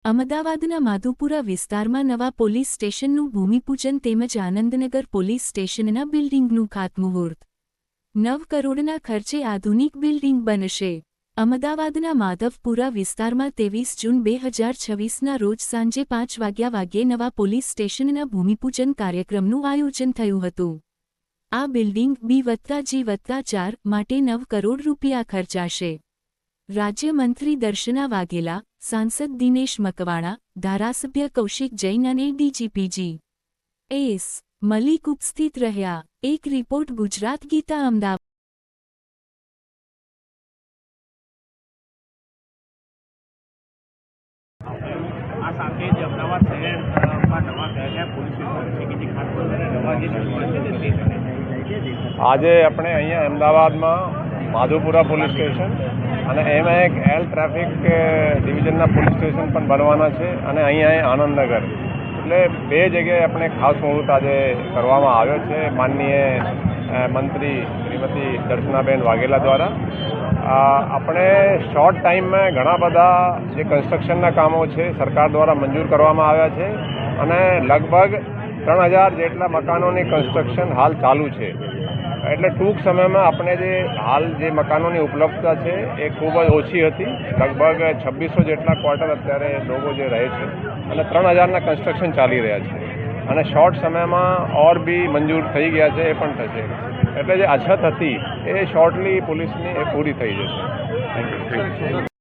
અમદાવાદના માધુપુરા વિસ્તારમાં નવા પોલીસ સ્ટેશનનું ભૂમિપૂજન તેમજ આનંદનગર પોલીસ સ્ટેશનના બિલ્ડિંગનું ખાતમુહૂર્ત। 9 કરોડના ખર્ચે આધુનિક બિલ્ડિંગ બનશે। અમદાવાદના માધવપુરા વિસ્તારમાં 23 જૂન 2026ના રોજ સાંજે 5 વાગ્યે નવા પોલીસ સ્ટેશનના ભૂમિપૂજન કાર્યક્રમનું આયોજન થયું હતું। આ બિલ્ડિંગ B+G+4 માટે 9 કરોડ રૂપિયા ખર્ચાશે। રાજ્યમંત્રી દર્શના વાઘેલા, સાંસદ દિનેશ મકવાણા, ધારાસભ્ય કૌશિક જૈન અને ડીજીપી જી.એસ. મલિક ઉપસ્થિત રહ્યા। એક રિપોર્ટ ગુજરાત ગીતા અમદાવાદ। આ સાથે જ અમદાવાદ શહેરમાં નવા કયા પોલીસ સ્ટેશન છે કે જે ખાસ કરીને નવા જે નિર્માણ છે તે આજે આપણે અહીંયા અમદાવાદમાં માધુપુરા પોલીસ સ્ટેશન અને એમાં એક એલ ટ્રાફિક ડિવિઝનના પોલીસ સ્ટેશન પણ બનવાના છે અને અહીંયા આનંદનગર, એટલે બે જગ્યાએ આપણે ખાસ મુહૂર્ત આજે કરવામાં આવ્યો છે માનનીય મંત્રી શ્રીમતી દર્શનાબેન વાઘેલા દ્વારા। આપણે શોર્ટ ટાઈમમાં ઘણા બધા જે કન્સ્ટ્રક્શનના કામો છે સરકાર દ્વારા મંજૂર કરવામાં આવ્યા છે અને લગભગ 3000 જેટલા મકાનોની કન્સ્ટ્રક્શન હાલ ચાલુ છે। એટલે ટૂંક સમયમાં આપણે જે હાલ જે મકાનોની ઉપલબ્ધતા છે એ ખૂબ જ ઓછી હતી, લગભગ 2600 જેટલા ક્વાર્ટર અત્યારે લોકો જે રહે છે અને 3000ના કન્સ્ટ્રક્શન ચાલી રહ્યા છે અને શોર્ટ સમયમાં ઓર બી મંજૂર થઈ ગયા છે, એ પણ થશે। એટલે જે અછત હતી એ શોર્ટલી પોલીસની એ પૂરી થઈ જશે। Thank you.